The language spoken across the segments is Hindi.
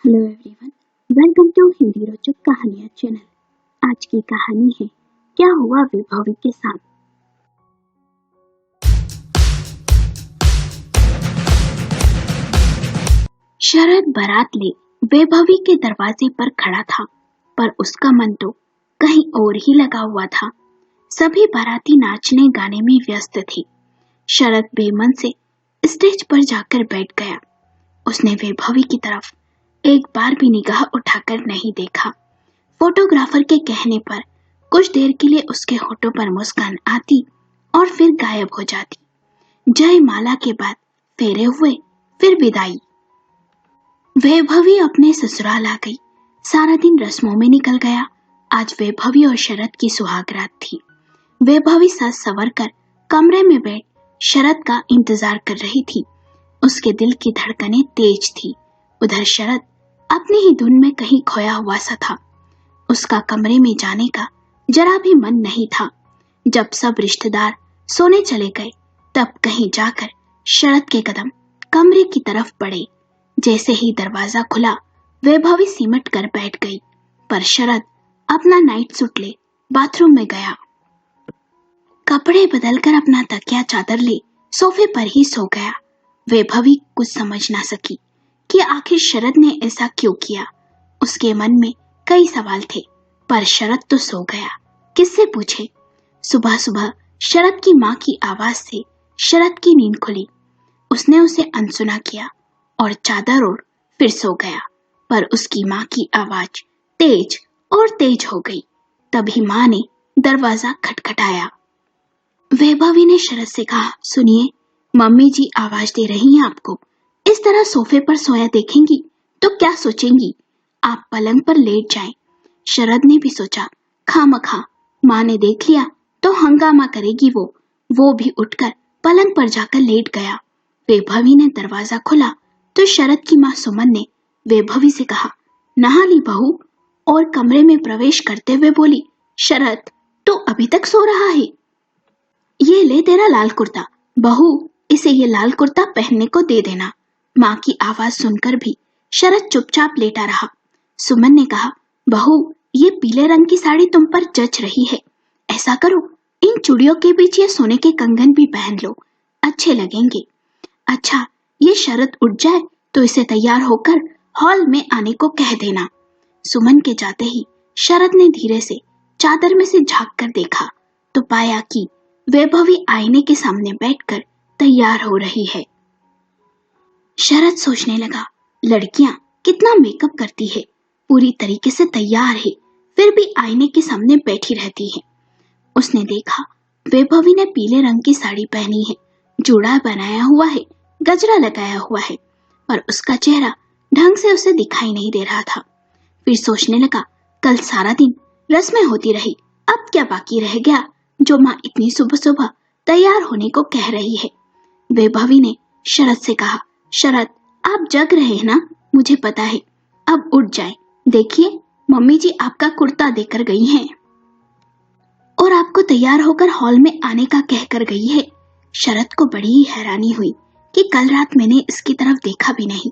Hello everyone, welcome to Hindi रोचक कहानियाँ चैनल। आज की कहानी है क्या हुआ वैभवी के साथ। शरद बारात ले वैभवी के दरवाजे पर खड़ा था, पर उसका मन तो कहीं और ही लगा हुआ था। सभी बाराती नाचने गाने में व्यस्त थे। शरद बेमन से स्टेज पर जाकर बैठ गया। उसने वैभवी की तरफ एक बार भी निगाह उठाकर नहीं देखा। फोटोग्राफर के कहने पर कुछ देर के लिए उसके होठों पर मुस्कान आती और फिर गायब हो जाती। जयमाला के बाद फेरे हुए, फिर विदाई। वैभवी अपने ससुराल आ गई। सारा दिन रस्मों में निकल गया। आज वैभवी और शरद की सुहागरात थी। वैभवी सज संवर कर कमरे में बैठ शरद का इंतजार कर रही थी। उसके दिल की धड़कनें तेज थी। उधर शरद अपनी ही धुन में कहीं खोया हुआ सा था। उसका कमरे में जाने का जरा भी मन नहीं था। जब सब रिश्तेदार सोने चले गए, तब कहीं जाकर शरद के कदम कमरे की तरफ बढ़े। जैसे ही दरवाजा खुला, वैभवी सिमट कर बैठ गई, पर शरद अपना नाइट सूट ले बाथरूम में गया। कपड़े बदलकर अपना तकिया चादर ले सोफे पर ही सो गया। वैभवी कुछ समझ ना सकी कि आखिर शरद ने ऐसा क्यों किया। उसके मन में कई सवाल थे, पर शरद तो सो गया, किससे पूछे। सुबह सुबह शरद की माँ की आवाज से शरद की नींद खुली। उसने उसे अनसुना किया और चादर ओढ़ फिर सो गया, पर उसकी माँ की आवाज तेज और तेज हो गई। तभी माँ ने दरवाजा खटखटाया। वैभवी ने शरद से कहा, सुनिए, मम्मी जी आवाज दे रही हैं आपको। इस तरह सोफे पर सोया देखेंगी तो क्या सोचेंगी। आप पलंग पर लेट जाएं। शरद ने भी सोचा, खामखा माँ ने देख लिया तो हंगामा करेगी वो भी उठकर पलंग पर जाकर लेट गया। वैभवी ने दरवाजा खोला तो शरद की माँ सुमन ने वैभवी से कहा, नहा ली बहू, और कमरे में प्रवेश करते हुए बोली, शरद तो अभी तक सो रहा है। ये ले तेरा लाल कुर्ता, बहू इसे ये लाल कुर्ता पहनने को दे देना। माँ की आवाज सुनकर भी शरद चुपचाप लेटा रहा। सुमन ने कहा, बहू ये पीले रंग की साड़ी तुम पर जच रही है। ऐसा करो, इन चूड़ियों के बीच ये सोने के कंगन भी पहन लो, अच्छे लगेंगे। अच्छा, ये शरद उठ जाए तो इसे तैयार होकर हॉल में आने को कह देना। सुमन के जाते ही शरद ने धीरे से चादर में से झांक कर देखा तो पाया कि वैभवी आईने के सामने बैठकर तैयार हो रही है। शरद सोचने लगा, लड़कियां कितना मेकअप करती है, पूरी तरीके से तैयार है, फिर भी आईने के सामने बैठी रहती है। उसने देखा वैभवी ने पीले रंग की साड़ी पहनी है, जूड़ा बनाया हुआ है, गजरा लगाया हुआ है, पर उसका चेहरा ढंग से उसे दिखाई नहीं दे रहा था। फिर सोचने लगा, कल सारा दिन रस्में होती रही, अब क्या बाकी रह गया जो माँ इतनी सुबह सुबह तैयार होने को कह रही है। वैभवी ने शरद से कहा, शरद आप जग रहे हैं ना, मुझे पता है, अब उठ जाए। देखिए मम्मी जी आपका कुर्ता देकर गई हैं और आपको तैयार होकर हॉल में आने का कहकर गई है। शरद को बड़ी ही हैरानी हुई कि कल रात मैंने इसकी तरफ देखा भी नहीं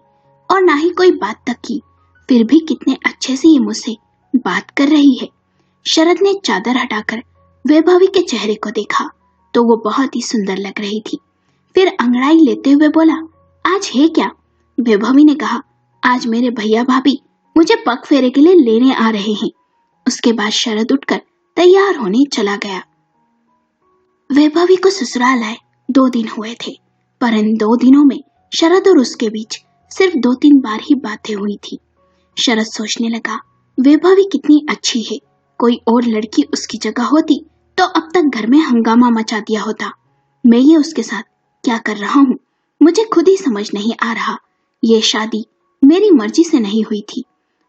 और ना ही कोई बात तक की, फिर भी कितने अच्छे से ये मुझसे बात कर रही है। शरद ने चादर हटाकर वैभवी के चेहरे को देखा तो वो बहुत ही सुंदर लग रही थी। फिर अंगड़ाई लेते हुए बोला, आज है क्या। वैभवी ने कहा, आज मेरे भैया भाभी मुझे पग फेरे के लिए लेने आ रहे हैं। उसके बाद शरद उठकर तैयार होने चला गया। वैभवी को ससुराल आए 2 दिन हुए थे, पर इन 2 दिनों में शरद और उसके बीच सिर्फ 2-3 बार ही बातें हुई थी। शरद सोचने लगा, वैभवी कितनी अच्छी है, कोई और लड़की उसकी जगह होती तो अब तक घर में हंगामा मचा दिया होता। मैं ये उसके साथ क्या कर रहा हूँ, मुझे खुद ही समझ नहीं आ रहा। ये शादी मेरी मर्जी से नहीं हुई थी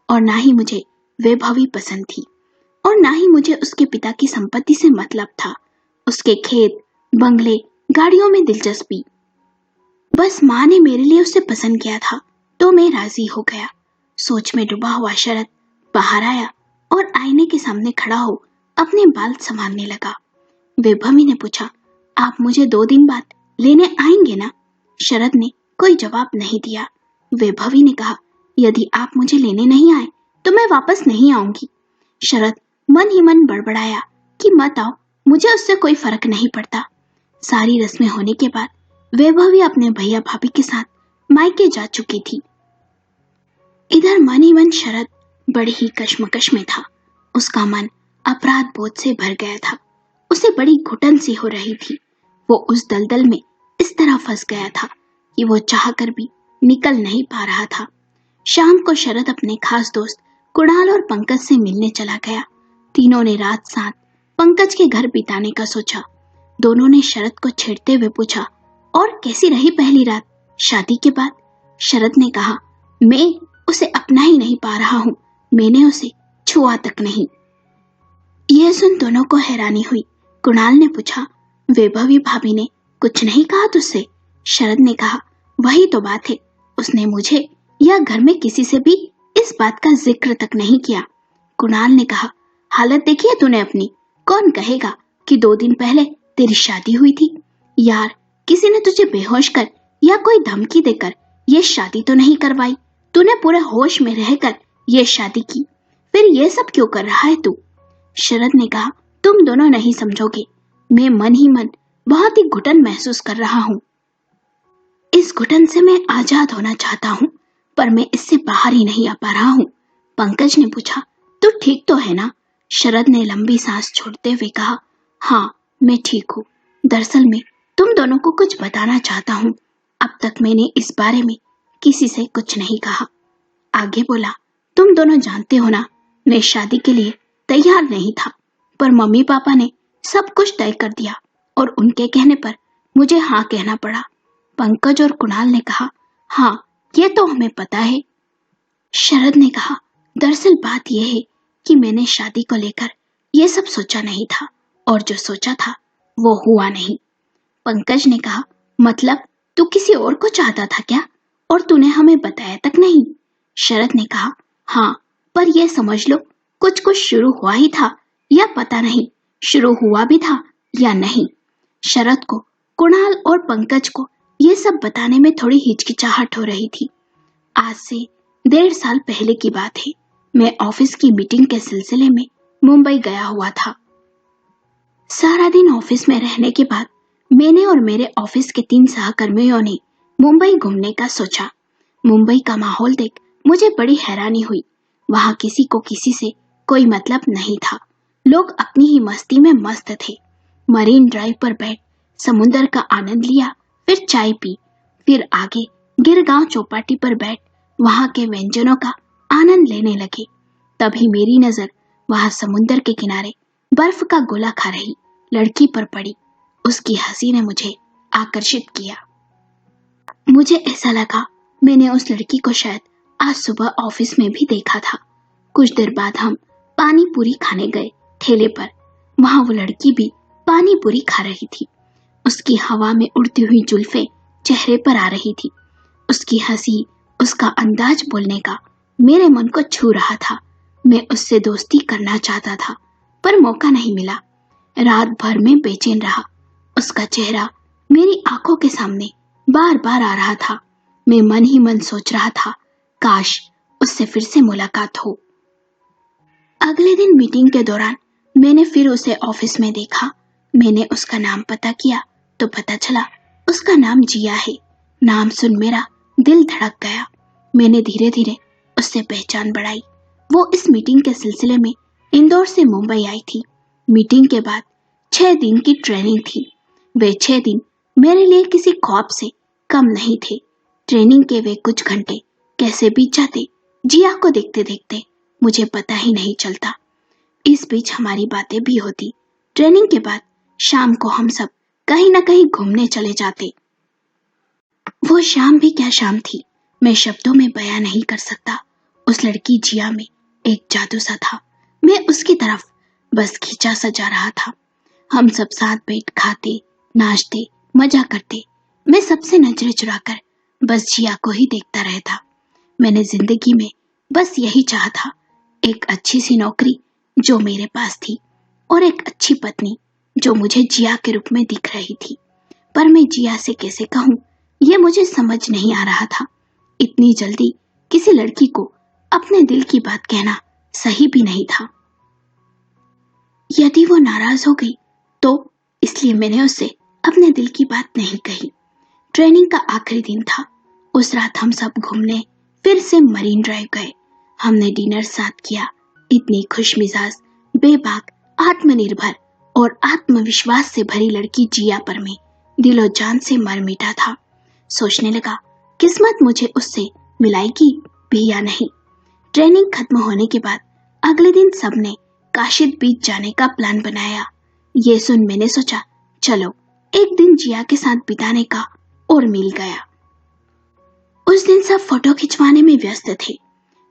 और ना ही मुझे वैभवी पसंद थी और ना ही मुझे उसके पिता की संपत्ति से मतलब था, उसके खेत, बंगले, गाड़ियों में दिलचस्पी। बस माँ ने मेरे लिए उसे पसंद किया था तो मैं राजी हो गया। सोच में डूबा हुआ शरद बाहर आया और आईने के सामने खड़ा हो अपने बाल संभालने लगा। वैभवी ने पूछा, आप मुझे 2 दिन बाद लेने आएंगे ना। शरद ने कोई जवाब नहीं दिया। वैभवी ने कहा, यदि आप मुझे लेने नहीं आए तो मैं वापस नहीं आऊंगी। शरद मन ही मन बड़बड़ाया कि मत आओ, मुझे उससे कोई फर्क नहीं पड़ता। सारी रस्में होने के बाद वैभवी अपने भैया भाभी के साथ मायके जा चुकी थी। इधर मन ही मन शरद बड़ी ही कश्मकश में था। उसका मन अपराध बोध से भर गया था। उसे बड़ी घुटन सी हो रही थी। वो उस दलदल में इस तरह फंस गया था कि वो चाहकर भी निकल नहीं पा रहा था। शाम को शरद अपने खास दोस्त कुणाल और पंकज से मिलने चला गया। तीनों ने रात साथ पंकज के घर बिताने का सोचा। दोनों ने शरद को छेड़ते हुए पूछा, और कैसी रही पहली रात शादी के बाद? शरद ने कहा, मैं उसे अपना ही नहीं पा रहा हूँ, मैंने उसे छुआ तक नहीं। यह सुन दोनों को हैरानी हुई। कुणाल ने पूछा, वैभवी भाभी ने कुछ नहीं कहा तुझसे? शरद ने कहा, वही तो बात है, उसने मुझे या घर में किसी से भी इस बात का जिक्र तक नहीं किया। कुणाल ने कहा, हालत देखी है तूने अपनी? कौन कहेगा कि 2 दिन पहले तेरी शादी हुई थी? यार, किसी ने तुझे बेहोश कर या कोई धमकी देकर ये शादी तो नहीं करवाई। तूने पूरे होश में रहकर ये शादी की, फिर ये सब क्यों कर रहा है तू? शरद ने कहा, तुम दोनों नहीं समझोगे, मैं मन ही मन बहुत ही घुटन महसूस कर रहा हूँ। इस घुटन से मैं आजाद होना चाहता हूँ, पर मैं इससे बाहर ही नहीं आ पा रहा हूँ। पंकज ने पूछा, तू ठीक तो है ना? शरद ने लंबी सांस छोड़ते हुए कहा, हाँ मैं ठीक हूँ। दरअसल मैं तुम दोनों को कुछ बताना चाहता हूँ। अब तक मैंने इस बारे में किसी से कुछ नहीं कहा। आगे बोला, तुम दोनों जानते हो ना, मैं शादी के लिए तैयार नहीं था, पर मम्मी पापा ने सब कुछ तय कर दिया और उनके कहने पर मुझे हाँ कहना पड़ा। पंकज और कुणाल ने कहा, हाँ ये तो हमें पता है। शरद ने कहा, दरअसल बात यह है कि मैंने शादी को लेकर यह सब सोचा नहीं था, और जो सोचा था वो हुआ नहीं। पंकज ने कहा, मतलब तू किसी और को चाहता था क्या, और तूने हमें बताया तक नहीं? शरद ने कहा, हाँ, पर यह समझ लो कुछ कुछ शुरू हुआ ही था, या पता नहीं शुरू हुआ भी था या नहीं। शरद को कुणाल और पंकज को यह सब बताने में थोड़ी हिचकिचाहट हो रही थी। आज से 1.5 साल पहले की बात है। मैं ऑफिस की मीटिंग के सिलसिले में मुंबई गया हुआ था। सारा दिन ऑफिस में रहने के बाद मैंने और मेरे ऑफिस के 3 सहकर्मियों ने मुंबई घूमने का सोचा। मुंबई का माहौल देख मुझे बड़ी हैरानी हुई। वहां किसी को किसी से कोई मतलब नहीं था। लोग अपनी ही मस्ती में मस्त थे। मरीन ड्राइव पर बैठ समुंदर का आनंद लिया, फिर चाय पी, फिर आगे गिरगांव चौपाटी पर बैठ वहां के व्यंजनों का आनंद लेने लगे। तभी मेरी नजर वहां समुंदर के किनारे बर्फ का गोला खा रही लड़की पर पड़ी। उसकी हंसी ने मुझे आकर्षित किया। मुझे ऐसा लगा मैंने उस लड़की को शायद आज सुबह ऑफिस में भी देखा था। कुछ देर बाद हम पानी पूरी खाने गए ठेले पर। वहां वो लड़की भी पानी पूरी खा रही थी। उसकी हवा में उड़ती हुई जुल्फें चेहरे पर आ रही थी। उसकी हंसी, उसका अंदाज बोलने का मेरे मन को छू रहा था। मैं उससे दोस्ती करना चाहता था, पर मौका नहीं मिला। रात भर में बेचैन रहा। उसका चेहरा मेरी आंखों के सामने बार बार आ रहा था। मैं मन ही मन सोच रहा था, काश उससे फिर से मुलाकात हो। अगले दिन मीटिंग के दौरान मैंने फिर उसे ऑफिस में देखा। मैंने उसका नाम पता किया तो पता चला उसका नाम जिया है। नाम सुन मेरा दिल धड़क गया। मैंने धीरे धीरे उससे पहचान बढ़ाई। वो इस मीटिंग के सिलसिले में इंदौर से मुंबई आई थी। मीटिंग के बाद 6 दिन की ट्रेनिंग थी। वे 6 दिन मेरे लिए किसी ख्वाब से कम नहीं थे। ट्रेनिंग के वे कुछ घंटे कैसे बीत जाते जिया को देखते देखते मुझे पता ही नहीं चलता। इस बीच हमारी बातें भी होती। ट्रेनिंग के बाद शाम को हम सब कहीं ना कहीं घूमने चले जाते। वो शाम भी क्या शाम थी, मैं शब्दों में बयां नहीं कर सकता। उस लड़की जिया में एक जादू सा था। मैं उसकी तरफ बस खींचा सा जा रहा था। हम सब साथ बैठ खाते, नाचते, मजा करते। मैं सबसे नजरें चुराकर बस जिया को ही देखता रहता। मैंने जिंदगी में बस यही चाहा था, एक अच्छी सी नौकरी जो मेरे पास थी और एक अच्छी पत्नी जो मुझे जिया के रूप में दिख रही थी। पर मैं जिया से कैसे कहूँ, ये मुझे समझ नहीं आ रहा था। इतनी जल्दी किसी लड़की को अपने दिल की बात कहना सही भी नहीं था। यदि वो नाराज हो गई तो इसलिए मैंने उससे अपने दिल की बात नहीं कही। ट्रेनिंग का आखिरी दिन था। उस रात हम सब घूमने फिर से मरीन ड्राइव गए। हमने डिनर साथ किया। इतनी खुशमिजाज, बेबाक, आत्मनिर्भर और आत्मविश्वास से भरी लड़की जिया पर मैं दिलो जान से मर मिटा था। सोचने लगा किस्मत मुझे उससे मिलाएगी भी या नहीं। ट्रेनिंग खत्म होने के बाद अगले दिन सबने काशिद बीच जाने का प्लान बनाया। ये सुन मैंने सोचा चलो एक दिन जिया के साथ बिताने का और मिल गया। उस दिन सब फोटो खिंचवाने में व्यस्त थे।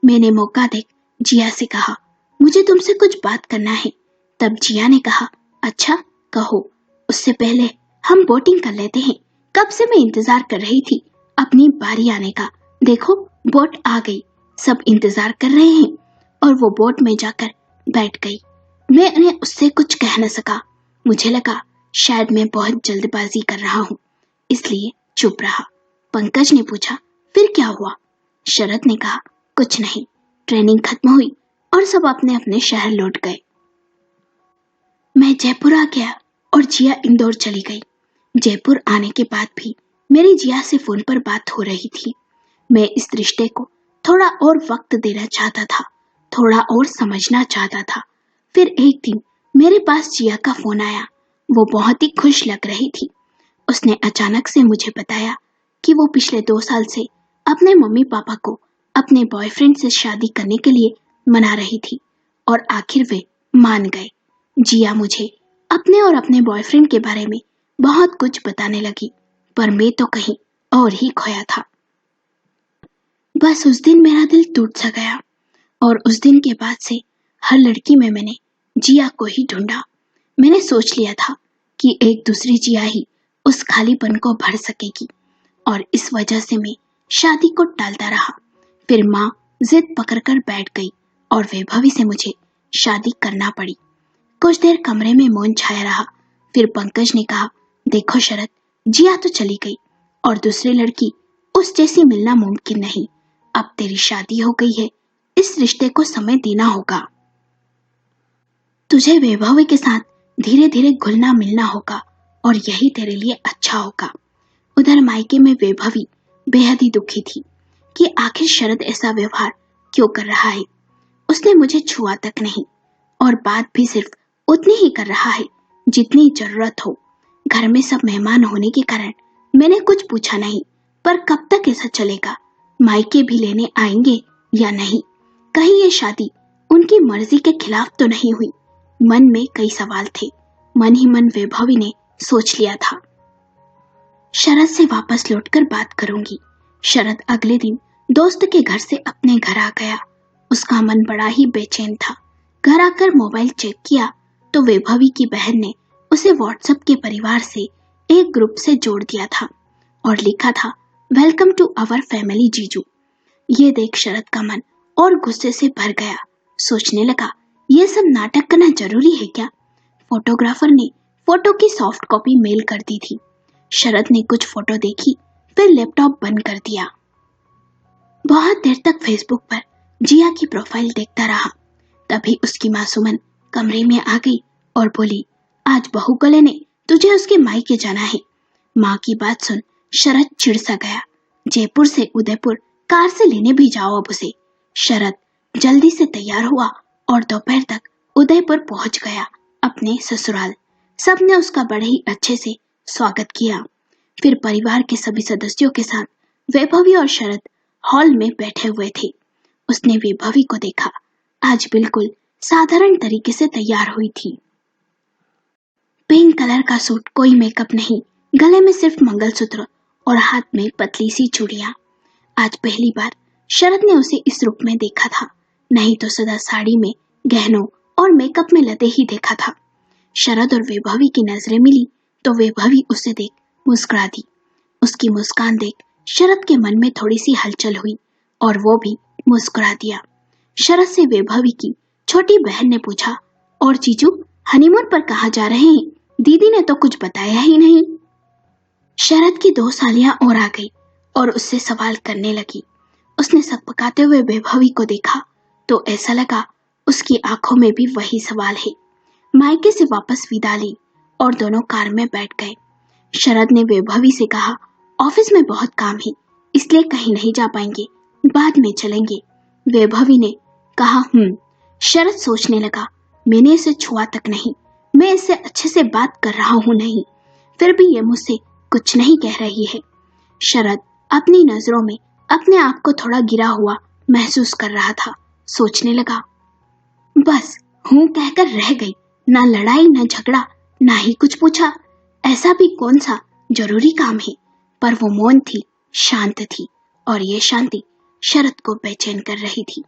मैंने मौका देख जिया से कहा मुझे तुमसे कुछ बात करना है। तब जिया ने कहा अच्छा कहो, उससे पहले हम बोटिंग कर लेते हैं। कब से मैं इंतजार कर रही थी अपनी बारी आने का। देखो बोट आ गई, सब इंतजार कर रहे हैं। और वो बोट में जाकर बैठ गई। मैंने उससे कुछ कह न सका। मुझे लगा शायद मैं बहुत जल्दबाजी कर रहा हूँ, इसलिए चुप रहा। पंकज ने पूछा फिर क्या हुआ? शरद ने कहा कुछ नहीं। ट्रेनिंग खत्म हुई और सब अपने अपने शहर लौट गए। मैं जयपुर आ गया और जिया इंदौर चली गई। जयपुर आने के बाद भी मेरी जिया से फोन पर बात हो रही थी। मैं इस रिश्ते को थोड़ा और वक्त देना चाहता था, थोड़ा और समझना चाहता था। फिर एक दिन मेरे पास जिया का फोन आया। वो बहुत ही खुश लग रही थी। उसने अचानक से मुझे बताया कि वो पिछले 2 साल से अपने मम्मी पापा को अपने बॉयफ्रेंड से शादी करने के लिए मना रही थी और आखिर वे मान गए। जिया मुझे अपने और अपने बॉयफ्रेंड के बारे में बहुत कुछ बताने लगी, पर मैं तो कहीं और ही खोया था। बस उस दिन मेरा दिल टूट सा गया और उस दिन के बाद से हर लड़की में मैंने जिया को ही ढूंढा। मैंने सोच लिया था कि एक दूसरी जिया ही उस खालीपन को भर सकेगी और इस वजह से मैं शादी को टालता रहा। फिर माँ जिद पकड़कर बैठ गई और वैभवी से मुझे शादी करना पड़ी। कुछ देर कमरे में मौन छाया रहा। फिर पंकज ने कहा देखो शरद, जिया तो चली गई और दूसरी लड़की उस जैसी मिलना मुमकिन नहीं। अब तेरी शादी हो गई है, इस रिश्ते को समय देना होगा। तुझे वैभवी के साथ धीरे धीरे घुलना मिलना होगा और यही तेरे लिए अच्छा होगा। उधर मायके में वैभवी बेहद ही दुखी थी कि आखिर शरद ऐसा व्यवहार क्यों कर रहा है। उसने मुझे छुआ तक नहीं और बात भी सिर्फ उतनी ही कर रहा है जितनी जरूरत हो। घर में सब मेहमान होने के कारण मैंने कुछ पूछा नहीं, पर कब तक ऐसा चलेगा? मायके भी लेने आएंगे या नहीं? कहीं ये शादी उनकी मर्जी के खिलाफ तो नहीं हुई? मन में कई सवाल थे। मन ही मन वैभवी ने सोच लिया था शरद से वापस लौटकर बात करूंगी। शरद अगले दिन दोस्त के घर से अपने घर आ गया। उसका मन बड़ा ही बेचैन था। घर आकर मोबाइल चेक किया तो वैभवी की बहन ने उसे व्हाट्सएप के परिवार से एक ग्रुप से जोड़ दिया था और लिखा था वेलकम टू आवर फैमिली जीजू। ये देख शरद का मन और गुस्से से भर गया। सोचने लगा ये सब नाटक करना जरूरी है क्या? फोटोग्राफर ने फोटो की सॉफ्ट कॉपी मेल कर दी थी। शरद ने कुछ फोटो देखी, फिर लैपटॉप बंद कर दिया। बहुत देर तक फेसबुक पर जिया की प्रोफाइल देखता रहा। तभी उसकी माँ सुमन कमरे में आ गई और बोली आज बहू को लेने तुझे उसके मायके जाना है। माँ की बात सुन शरद चिढ़ सा गया। जयपुर से उदयपुर कार से लेने भी जाओ अब उसे। शरद जल्दी से तैयार हुआ और दोपहर तक उदयपुर पहुंच गया अपने ससुराल। सबने उसका बड़े ही अच्छे से स्वागत किया। फिर परिवार के सभी सदस्यों के साथ वैभवी और शरद हॉल में बैठे हुए थे। उसने वैभवी को देखा। आज बिल्कुल साधारण तरीके से तैयार हुई थी। पिंक कलर का सूट, कोई मेकअप नहीं, गले में सिर्फ मंगलसूत्र और हाथ में पतली सी चूड़ियां। आज पहली बार शरद ने उसे इस रूप में देखा था, नहीं तो सदा साड़ी में, गहनों और मेकअप में लदे ही देखा था। शरद और वैभवी की नजरें मिली तो वैभवी उसे देख मुस्कुरा दी। उसकी मुस्कान देख शरद के मन में थोड़ी सी हलचल हुई और वो भी मुस्कुरा दिया। शरद से वैभवी की छोटी बहन ने पूछा और जीजू हनीमून पर कहाँ जा रहे हैं? दीदी ने तो कुछ बताया ही नहीं। शरद की 2 सालियां और आ गई और उससे सवाल करने लगी। उसने सकपकाते हुए वैभवी को देखा तो ऐसा लगा उसकी आंखों में भी वही सवाल है। मायके से वापस विदा ली और दोनों कार में बैठ गए। शरद ने वैभवी से कहा, ऑफिस में बहुत काम है इसलिए कहीं नहीं जा पाएंगे, बाद में चलेंगे। वैभवी ने कहा शरद सोचने लगा, मैंने इसे छुआ तक नहीं, मैं इससे अच्छे से बात कर रहा हूं नहीं, फिर भी ये मुझसे कुछ नहीं कह रही है। शरद अपनी नजरों में अपने आप को थोड़ा गिरा हुआ महसूस कर रहा था। सोचने लगा, बस हूं कहकर रह गई, ना लड़ाई ना झगड़ा ना ही कुछ पूछा, ऐसा भी कौन सा जरूरी काम है। पर वो मौन थी, शांत थी और ये शांति शरद को बेचैन कर रही थी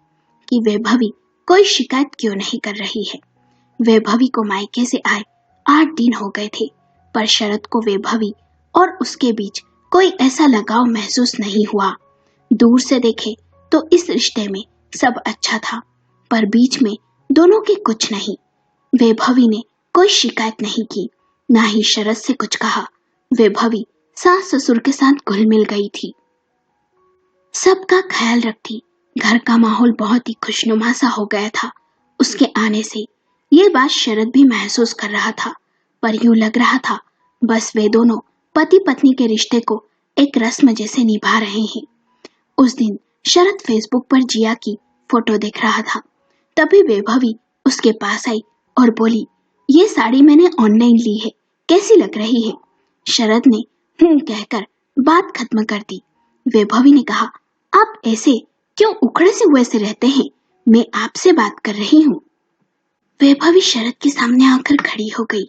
कि वैभवी कोई शिकायत क्यों नहीं कर रही है। वैभवी को मायके से आए 8 दिन हो गए थे, पर शरद को वैभवी और उसके बीच कोई ऐसा लगाव महसूस नहीं हुआ। दूर से देखे तो इस रिश्ते में सब अच्छा था, पर बीच में दोनों के कुछ नहीं। वैभवी ने कोई शिकायत नहीं की, ना ही शरद से कुछ कहा। वैभवी सास ससुर के साथ घुल मिल गई थी, सबका ख्याल रखती। घर का माहौल बहुत ही खुशनुमा सा हो गया था उसके आने से। ये बात शरद भी महसूस कर रहा था, पर यूं लग रहा था बस वे दोनों पति पत्नी के रिश्ते को एक रस्म जैसे निभा रहे हैं। उस दिन शरद फेसबुक पर जिया की फोटो देख रहा था, तभी वैभवी उसके पास आई और बोली, ये साड़ी मैंने ऑनलाइन ली है, कैसी लग रही है। शरद ने कहकर बात खत्म कर दी। वैभवी ने कहा, आप ऐसे क्यों उखड़े से हुए से रहते हैं, मैं आपसे बात कर रही हूँ। वैभवी शरद के सामने आकर खड़ी हो गई।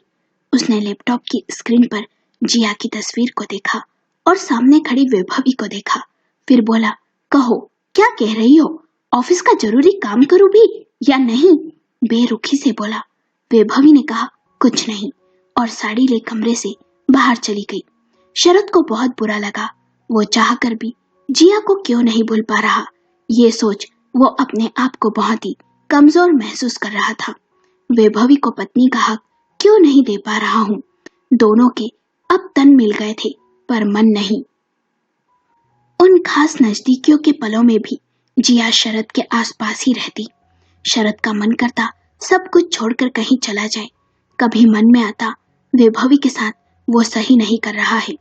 उसने लैपटॉप की स्क्रीन पर जिया की तस्वीर को देखा और सामने खड़ी वैभवी को देखा, फिर बोला, कहो क्या कह रही हो, ऑफिस का जरूरी काम करूं भी या नहीं, बेरुखी से बोला। वैभवी ने कहा, कुछ नहीं, और साड़ी ले कमरे से बाहर चली गई। शरद को बहुत बुरा लगा, वो चाहकर भी जिया को क्यों नहीं भूल पा रहा, ये सोच वो अपने आप को बहुत ही कमजोर महसूस कर रहा था। वैभवी को पत्नी का हक क्यों नहीं दे पा रहा हूँ। दोनों के अब तन मिल गए थे पर मन नहीं। उन खास नजदीकियों के पलों में भी जिया शरद के आसपास ही रहती। शरद का मन करता सब कुछ छोड़कर कहीं चला जाए। कभी मन में आता वैभवी के साथ वो सही नहीं कर रहा है।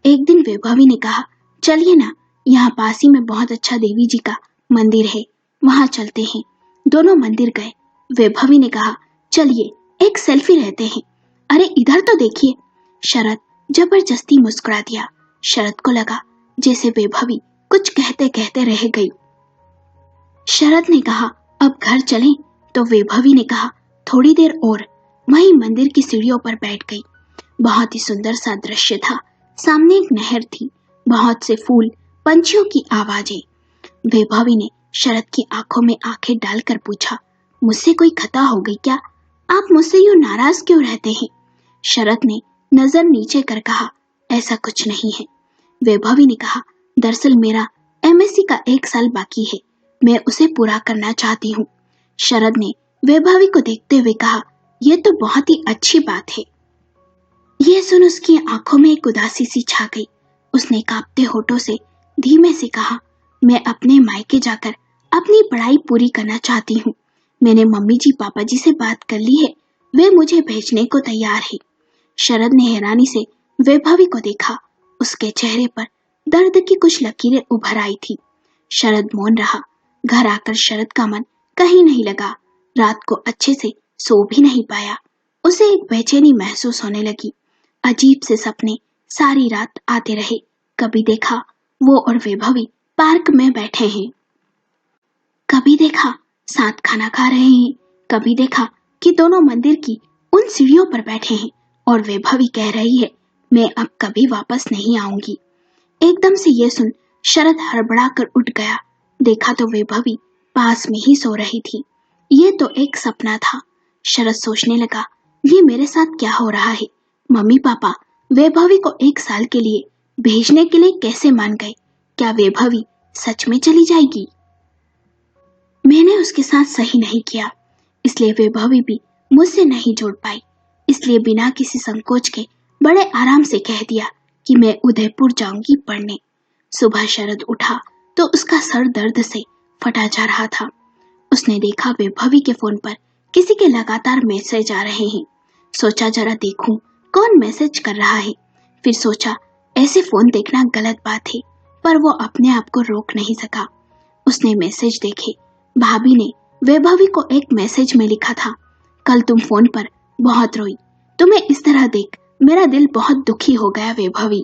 एक दिन वैभवी ने कहा, चलिए ना, यहाँ पास ही में बहुत अच्छा देवी जी का मंदिर है, वहां चलते हैं। दोनों मंदिर गए। वैभवी ने कहा, चलिए एक सेल्फी लेते हैं। अरे इधर तो देखिए। शरद जबरदस्ती मुस्कुरा दिया। शरद को लगा जैसे वैभवी कुछ कहते कहते रह गई। शरद ने कहा, अब घर चलें, तो वैभवी ने कहा, थोड़ी देर और। वहीं मंदिर की सीढ़ियों पर बैठ गई। बहुत ही सुंदर सा दृश्य था। सामने एक नहर थी, बहुत से फूल, पंछियों की आवाजें। वैभवी ने शरद की आंखों में आंखें डालकर पूछा, मुझसे कोई खता हो गई क्या? आप मुझसे यूं नाराज क्यों रहते हैं? शरद ने नजर नीचे कर कहा, ऐसा कुछ नहीं है। वैभवी ने कहा, दरअसल मेरा एमएससी का 1 साल बाकी है, मैं उसे पूरा करना चाहती हूँ। शरद ने वैभवी को देखते हुए कहा, यह तो बहुत ही अच्छी बात है। यह सुन उसकी आंखों में एक उदासी सी छा गई। उसने कांपते होठों से धीमे से कहा, मैं अपने मायके जाकर अपनी पढ़ाई पूरी करना चाहती हूँ। मैंने मम्मी जी पापा जी से बात कर ली है, वे मुझे भेजने को तैयार है। शरद ने हैरानी से वैभवी को देखा। उसके चेहरे पर दर्द की कुछ लकीरें उभर आई थी। शरद मौन रहा। घर आकर शरद का मन कहीं नहीं लगा। रात को अच्छे से सो भी नहीं पाया। उसे एक बेचैनी महसूस होने लगी। अजीब से सपने सारी रात आते रहे। कभी देखा वो और वैभवी पार्क में बैठे हैं, कभी देखा साथ खाना खा रहे हैं, कभी देखा कि दोनों मंदिर की उन सीढ़ियों पर बैठे हैं और वैभवी कह रही है, मैं अब कभी वापस नहीं आऊंगी। एकदम से ये सुन शरद हड़बड़ा कर उठ गया। देखा तो वैभवी पास में ही सो रही थी। ये तो एक सपना था। शरद सोचने लगा, ये मेरे साथ क्या हो रहा है? मम्मी पापा वैभवी को 1 साल के लिए भेजने के लिए कैसे मान गए? क्या वैभवी सच में चली जाएगी? मैंने उसके साथ सही नहीं किया, इसलिए वैभवी भी मुझसे नहीं जुड़ पाई। इसलिए बिना किसी संकोच के बड़े आराम से कह दिया कि मैं उदयपुर जाऊंगी पढ़ने। सुबह शरद उठा तो उसका सर दर्द से फटा जा रहा था। उसने देखा वैभवी के फोन पर किसी के लगातार मैसेज आ रहे हैं। सोचा जरा देखूं कौन मैसेज कर रहा है। फिर सोचा ऐसे फोन देखना गलत बात है, पर वो अपने आप को रोक नहीं सका। उसने मैसेज देखे। भाभी ने वैभवी को एक मैसेज में लिखा था, कल तुम फोन पर बहुत रोई, तुम्हें इस तरह देख मेरा दिल बहुत दुखी हो गया वैभवी।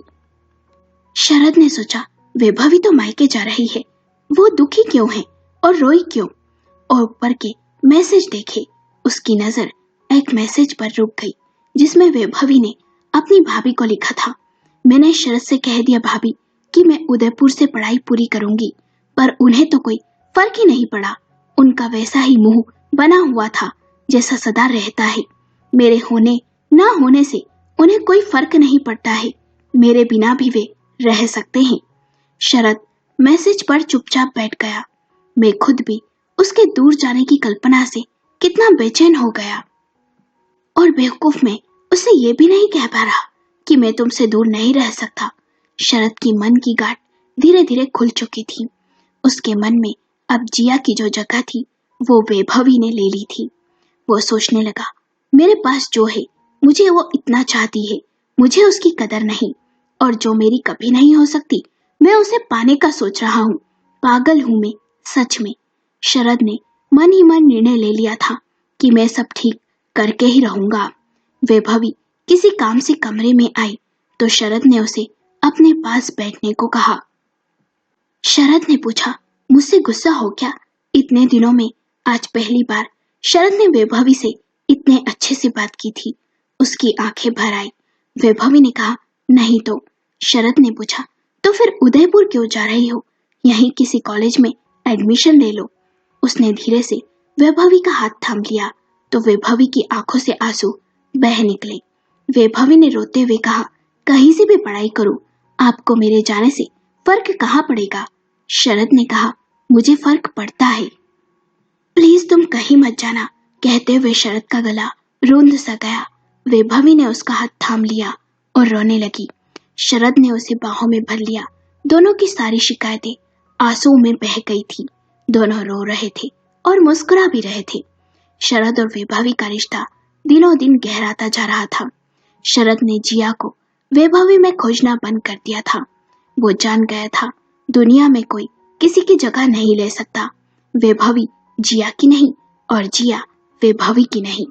शरद ने सोचा वैभवी तो मायके जा रही है, वो दुखी क्यों है और रोई क्यों। और ऊपर के मैसेज देखे। उसकी नजर एक मैसेज पर रुक गई जिसमें वैभवी ने अपनी भाभी को लिखा था, मैंने शरद से कह दिया भाभी कि मैं उदयपुर से पढ़ाई पूरी करूंगी, पर उन्हें तो कोई फर्क ही नहीं पड़ा। उनका वैसा ही मुंह बना हुआ था जैसा सदा रहता है। मेरे होने ना होने से उन्हें कोई फर्क नहीं पड़ता है, मेरे बिना भी वे रह सकते हैं। शरद मैसेज पर चुपचाप बैठ गया। मैं खुद भी उसके दूर जाने की कल्पना से कितना बेचैन हो गया। और बेवकूफ मैं उसे ये भी नहीं कह पा रहा कि मैं तुमसे दूर नहीं रह सकता। शरद की मन की गांठ धीरे धीरे खुल चुकी थी। उसके मन में अब जिया की जो जगह थी वो वैभवी ने ले ली थी। वो सोचने लगा, मेरे पास जो है मुझे वो इतना चाहती है, मुझे उसकी कदर नहीं, और जो मेरी कभी नहीं हो सकती मैं उसे पाने का सोच रहा हूँ। पागल हूँ मैं सच में। शरद ने मन ही मन निर्णय ले लिया था कि मैं सब ठीक करके ही रहूंगा। वैभवी किसी काम से कमरे में आई तो शरद ने उसे अपने पास बैठने को कहा। शरद ने पूछा, मुझसे गुस्सा हो क्या? इतने दिनों में आज पहली बार शरद ने वैभवी से इतने अच्छे से बात की थी। उसकी आंखें भर आई। वैभवी ने कहा, नहीं तो। शरद ने पूछा, तो फिर उदयपुर क्यों जा रही हो? यहीं किसी कॉलेज में एडमिशन ले लो। उसने धीरे से वैभवी का हाथ थाम लिया तो वैभवी की आंखों से आंसू बह निकले। वैभवी ने रोते हुए कहा, कहीं से भी पढ़ाई करूं, आपको मेरे जाने से फर्क कहाँ पड़ेगा? शरद ने कहा, मुझे फर्क पड़ता है, प्लीज तुम कहीं मत जाना। कहते हुए शरद का गला रूंध सा गया। वैभवी ने उसका हाथ थाम लिया और रोने लगी। शरद ने उसे बाहों में भर लिया। दोनों की सारी शिकायतें आंसू में बह गई थी। दोनों रो रहे थे और मुस्कुरा भी रहे थे। शरद और वैभवी का रिश्ता दिनों दिन गहराता जा रहा था। शरद ने जिया को वैभवी में खोजना बंद कर दिया था। वो जान गया था दुनिया में कोई किसी की जगह नहीं ले सकता। वैभवी जिया की नहीं और जिया वैभवी की नहीं।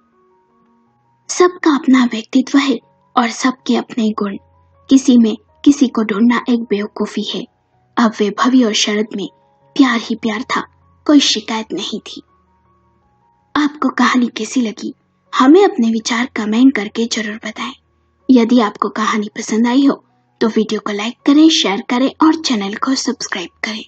सबका अपना व्यक्तित्व है और सबके अपने गुण। किसी में किसी को ढूंढना एक बेवकूफी है। अब वैभवी और शरद में प्यार ही प्यार था, कोई शिकायत नहीं थी। आपको कहानी कैसी लगी हमें अपने विचार कमेंट करके जरूर बताएं। यदि आपको कहानी पसंद आई हो तो वीडियो को लाइक करें, शेयर करें और चैनल को सब्सक्राइब करें।